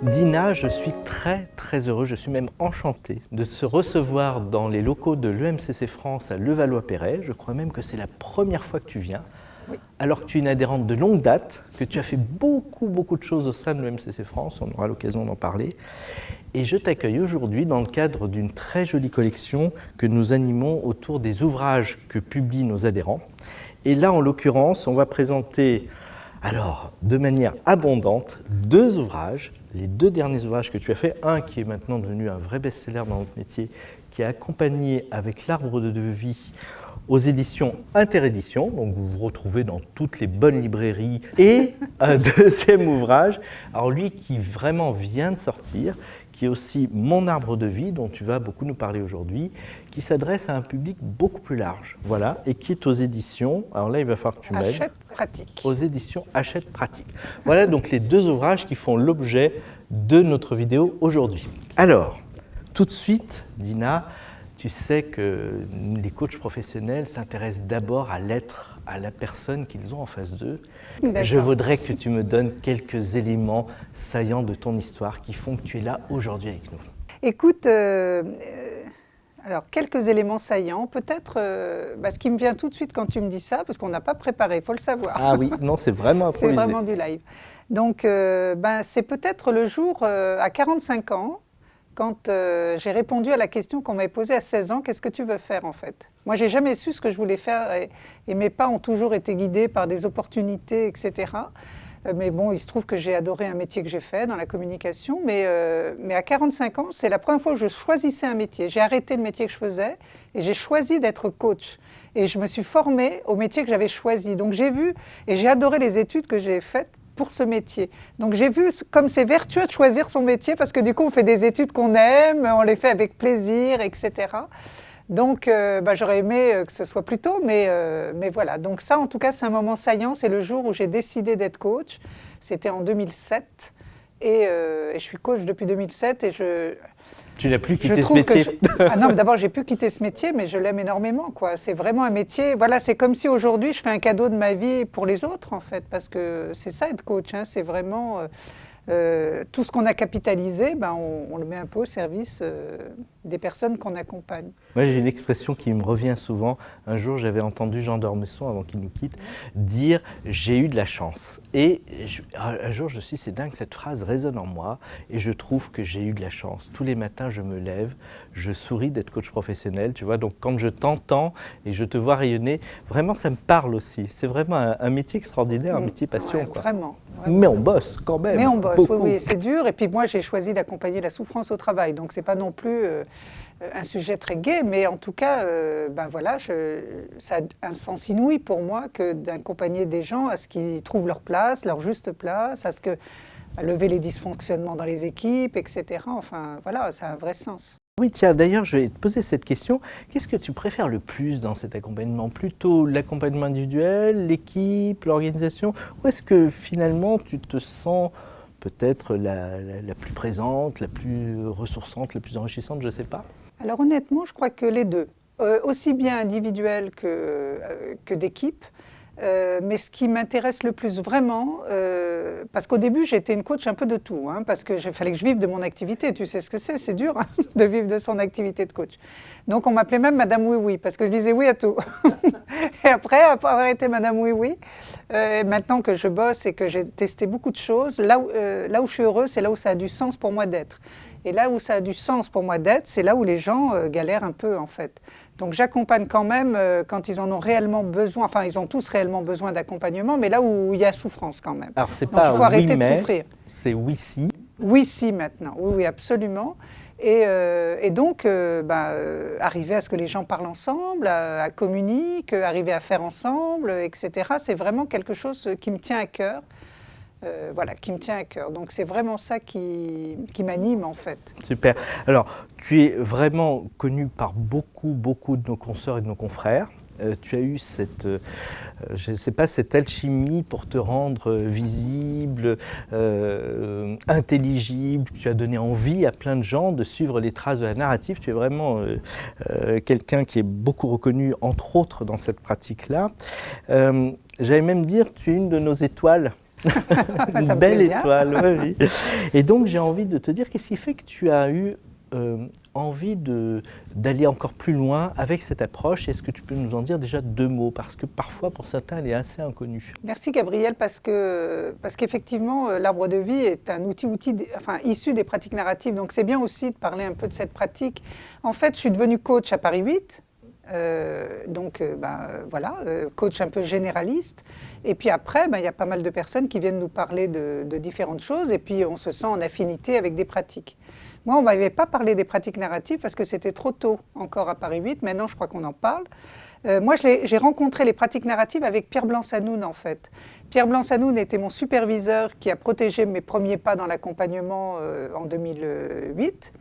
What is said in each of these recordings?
Dina, je suis très heureux, je suis même enchanté de te recevoir dans les locaux de l'EMCC France à Levallois-Perret. Je crois même que c'est la première fois que tu viens, oui. Alors que tu es une adhérente de longue date, que tu as fait beaucoup de choses au sein de l'EMCC France, on aura l'occasion d'en parler. Et je t'accueille aujourd'hui dans le cadre d'une très jolie collection que nous animons autour des ouvrages que publient nos adhérents. Et là, en l'occurrence, on va présenter, alors, de manière abondante, 2 ouvrages, les 2 derniers ouvrages que tu as fait, un qui est maintenant devenu un vrai best-seller dans notre métier, qui est accompagné avec l'Arbre de vie aux éditions Interédition, donc vous vous retrouvez dans toutes les bonnes librairies, et un deuxième ouvrage, alors lui qui vraiment vient de sortir, qui est aussi Mon arbre de vie, dont tu vas beaucoup nous parler aujourd'hui, qui s'adresse à un public beaucoup plus large, voilà, et qui est aux éditions, alors là il va falloir que tu m'aides. Hachette Pratique. Aux éditions Hachette Pratique. Voilà donc les 2 ouvrages qui font l'objet de notre vidéo aujourd'hui. Alors, tout de suite, Dina, tu sais que les coachs professionnels s'intéressent d'abord à l'être, à la personne qu'ils ont en face d'eux. Je voudrais que tu me donnes quelques éléments saillants de ton histoire qui font que tu es là aujourd'hui avec nous. Écoute, alors quelques éléments saillants, peut-être ce qui me vient tout de suite quand tu me dis ça, parce qu'on n'a pas préparé, il faut le savoir. Ah oui, non, c'est vraiment improvisé. C'est vraiment du live. Donc c'est peut-être le jour à 45 ans, quand j'ai répondu à la question qu'on m'avait posée à 16 ans, qu'est-ce que tu veux faire en fait? Moi, j'ai jamais su ce que je voulais faire et mes pas ont toujours été guidés par des opportunités, etc. Mais bon, il se trouve que j'ai adoré un métier que j'ai fait dans la communication, mais à 45 ans, c'est la première fois que je choisissais un métier. J'ai arrêté le métier que je faisais et j'ai choisi d'être coach. Et je me suis formée au métier que j'avais choisi. Donc j'ai vu et j'ai adoré les études que j'ai faites pour ce métier. Donc j'ai vu comme c'est vertueux de choisir son métier parce que du coup on fait des études qu'on aime, on les fait avec plaisir, etc. Donc j'aurais aimé que ce soit plus tôt, mais voilà. Donc ça en tout cas c'est un moment saillant, c'est le jour où j'ai décidé d'être coach. C'était en 2007 et je suis coach depuis 2007 et Tu n'as plus quitté ce métier. Ah non, d'abord, j'ai pu quitter ce métier, mais je l'aime énormément, quoi. C'est vraiment un métier. Voilà, c'est comme si aujourd'hui, je fais un cadeau de ma vie pour les autres, en fait, parce que c'est ça être coach. Hein, c'est vraiment tout ce qu'on a capitalisé, on le met un peu au service des personnes qu'on accompagne. Moi, j'ai une expression qui me revient souvent. Un jour, j'avais entendu Jean d'Ormesson, avant qu'il nous quitte, dire « j'ai eu de la chance ». Et un jour, je me suis dit, c'est dingue, cette phrase résonne en moi et je trouve que j'ai eu de la chance. Tous les matins, je me lève, je souris d'être coach professionnel, tu vois. Donc, quand je t'entends et je te vois rayonner, vraiment, ça me parle aussi. C'est vraiment un métier extraordinaire, un métier passion. Ouais, quoi. Vraiment. Mais on bosse quand même. Mais on bosse, beaucoup. oui, c'est dur. Et puis moi, j'ai choisi d'accompagner la souffrance au travail. Donc, c'est pas non plus un sujet très gai, mais en tout cas, ça a un sens inouï pour moi que d'accompagner des gens à ce qu'ils trouvent leur place, leur juste place, à lever les dysfonctionnements dans les équipes, etc. Enfin, voilà, ça a un vrai sens. Oui, tiens, d'ailleurs, je vais te poser cette question. Qu'est-ce que tu préfères le plus dans cet accompagnement? Plutôt l'accompagnement individuel, l'équipe, l'organisation? Ou est-ce que finalement, tu te sens peut-être la plus présente, la plus ressourçante, la plus enrichissante, je ne sais pas? Alors honnêtement, je crois que les deux. Aussi bien individuel que d'équipe. Mais ce qui m'intéresse le plus vraiment, parce qu'au début j'étais une coach un peu de tout, hein, parce qu'il fallait que je vive de mon activité, tu sais ce que c'est dur hein, de vivre de son activité de coach. Donc on m'appelait même Madame Oui Oui, parce que je disais oui à tout. Et après avoir été Madame Oui Oui, maintenant que je bosse et que j'ai testé beaucoup de choses, là où je suis heureuse, c'est là où ça a du sens pour moi d'être. Et là où ça a du sens pour moi d'être, c'est là où les gens galèrent un peu en fait. Donc j'accompagne quand même quand ils en ont réellement besoin, enfin ils ont tous réellement besoin d'accompagnement, mais là où il y a souffrance quand même. Alors c'est donc, pas il faut oui arrêter mais, de souffrir. C'est oui si. Oui si maintenant, oui absolument. Et donc arriver à ce que les gens parlent ensemble, à communiquer, arriver à faire ensemble, etc. C'est vraiment quelque chose qui me tient à cœur. Qui me tient à cœur. Donc c'est vraiment ça qui m'anime en fait. Super. Alors tu es vraiment connu par beaucoup de nos consoeurs et de nos confrères. Tu as eu cette alchimie pour te rendre visible, intelligible. Tu as donné envie à plein de gens de suivre les traces de la narrative. Tu es vraiment quelqu'un qui est beaucoup reconnu, entre autres, dans cette pratique-là. J'allais même dire, tu es une de nos étoiles Ça Une me belle plaît bien. étoile, oui, oui. Et donc j'ai envie de te dire, qu'est-ce qui fait que tu as eu envie d'aller encore plus loin avec cette approche? Est-ce que tu peux nous en dire déjà 2 mots? Parce que parfois, pour certains, elle est assez inconnue. Merci Gabriel, parce qu'effectivement, l'arbre de vie est un outil issu des pratiques narratives. Donc c'est bien aussi de parler un peu de cette pratique. En fait, je suis devenue coach à Paris 8. Voilà, coach un peu généraliste. Et puis après, il y a pas mal de personnes qui viennent nous parler de différentes choses. Et puis on se sent en affinité avec des pratiques. Moi, on ne m'avait pas parlé des pratiques narratives parce que c'était trop tôt encore à Paris 8. Maintenant, je crois qu'on en parle. Moi, j'ai rencontré les pratiques narratives avec Pierre Blanc-Sanoun, en fait. Pierre Blanc-Sanoun était mon superviseur qui a protégé mes premiers pas dans l'accompagnement en 2008.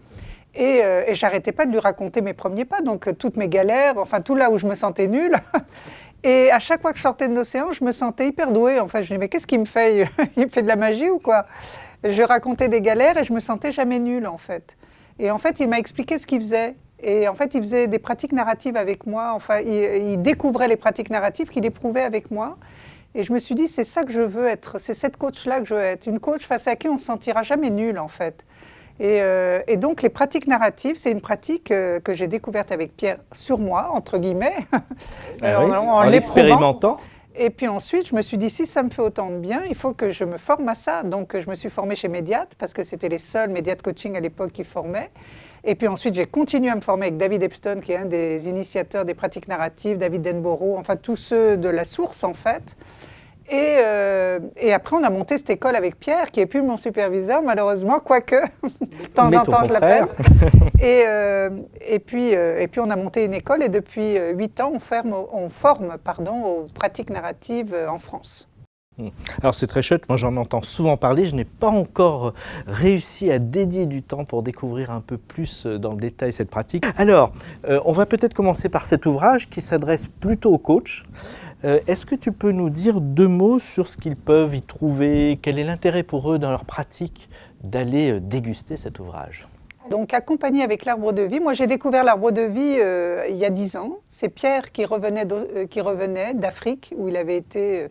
Et j'arrêtais pas de lui raconter mes premiers pas, donc toutes mes galères, enfin tout là où je me sentais nulle. Et à chaque fois que je sortais de nos séances, je me sentais hyper douée. En fait, je me disais, mais qu'est-ce qu'il me fait? Il me fait de la magie ou quoi? Je racontais des galères et je me sentais jamais nulle, en fait. Et en fait, il m'a expliqué ce qu'il faisait. Et en fait, il faisait des pratiques narratives avec moi. Enfin, il découvrait les pratiques narratives qu'il éprouvait avec moi. Et je me suis dit, c'est ça que je veux être. C'est cette coach-là que je veux être. Une coach face à qui on ne se sentira jamais nul, en fait. Et donc, les pratiques narratives, c'est une pratique que j'ai découverte avec Pierre sur moi, entre guillemets, En l'éprouvant. l'expérimentant. Et puis ensuite, je me suis dit, si ça me fait autant de bien, il faut que je me forme à ça. Donc, je me suis formée chez Mediat, parce que c'était les seuls Mediat Coaching à l'époque qui formaient. Et puis ensuite, j'ai continué à me former avec David Epstein, qui est un des initiateurs des pratiques narratives, David Denborough, enfin tous ceux de la source, en fait. Et après, on a monté cette école avec Pierre, qui n'est plus mon superviseur, malheureusement, quoique, de temps en temps, je l'appelle. Et puis, on a monté une école, et depuis 8 ans, on forme aux pratiques narratives en France. Alors c'est très chouette, moi j'en entends souvent parler, je n'ai pas encore réussi à dédier du temps pour découvrir un peu plus dans le détail cette pratique. Alors, on va peut-être commencer par cet ouvrage qui s'adresse plutôt aux coachs. Est-ce que tu peux nous dire 2 mots sur ce qu'ils peuvent y trouver? Quel est l'intérêt pour eux dans leur pratique d'aller déguster cet ouvrage? Donc, accompagné avec l'arbre de vie, moi j'ai découvert l'arbre de vie il y a 10 ans. C'est Pierre qui revenait d'Afrique, où il avait été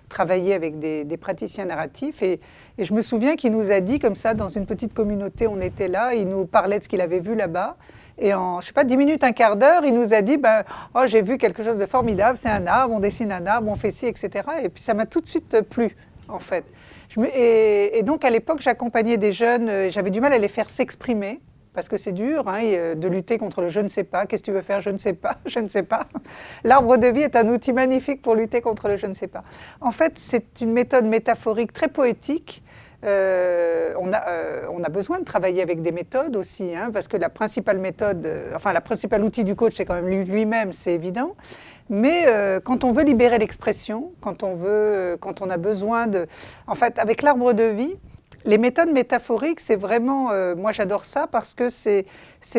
travailler avec des praticiens narratifs. Et je me souviens qu'il nous a dit, comme ça, dans une petite communauté, on était là, il nous parlait de ce qu'il avait vu là-bas. Et en, je sais pas, 10 minutes, un quart d'heure, il nous a dit, oh, j'ai vu quelque chose de formidable, c'est un arbre, on dessine un arbre, on fait ci, etc. Et puis ça m'a tout de suite plu, en fait. Et donc, à l'époque, j'accompagnais des jeunes, j'avais du mal à les faire s'exprimer, parce que c'est dur de lutter contre le « je ne sais pas ». Qu'est-ce que tu veux faire? Je ne sais pas, je ne sais pas. L'arbre de vie est un outil magnifique pour lutter contre le « je ne sais pas ». En fait, c'est une méthode métaphorique très poétique. On a besoin de travailler avec des méthodes aussi, parce que la principale méthode, la principale outil du coach, c'est quand même lui-même, c'est évident. Mais quand on veut libérer l'expression, quand on a besoin de... En fait, avec l'arbre de vie, les méthodes métaphoriques, c'est vraiment... moi, j'adore ça parce que c'est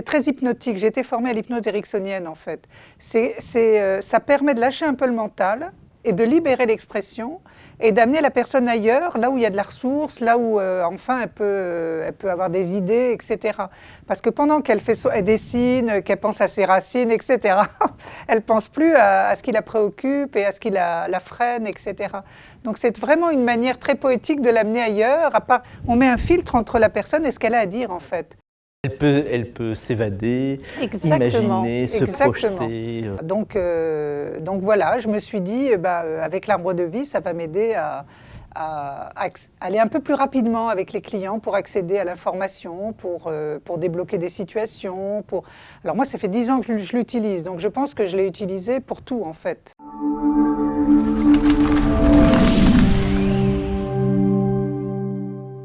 très hypnotique. J'ai été formée à l'hypnose ericksonienne, en fait. Ça permet de lâcher un peu le mental et de libérer l'expression et d'amener la personne ailleurs, là où il y a de la ressource, là où, enfin, elle peut avoir des idées, etc. Parce que pendant qu'elle dessine, qu'elle pense à ses racines, etc., elle ne pense plus à ce qui la préoccupe et à ce qui la freine, etc. Donc, c'est vraiment une manière très poétique de l'amener ailleurs. On met un filtre entre la personne et ce qu'elle a à dire, en fait. Elle peut s'évader, imaginer, se projeter. Donc voilà, je me suis dit, avec l'arbre de vie, ça va m'aider à aller un peu plus rapidement avec les clients pour accéder à l'information, pour débloquer des situations. Alors moi, ça fait 10 ans que je l'utilise, donc je pense que je l'ai utilisé pour tout, en fait.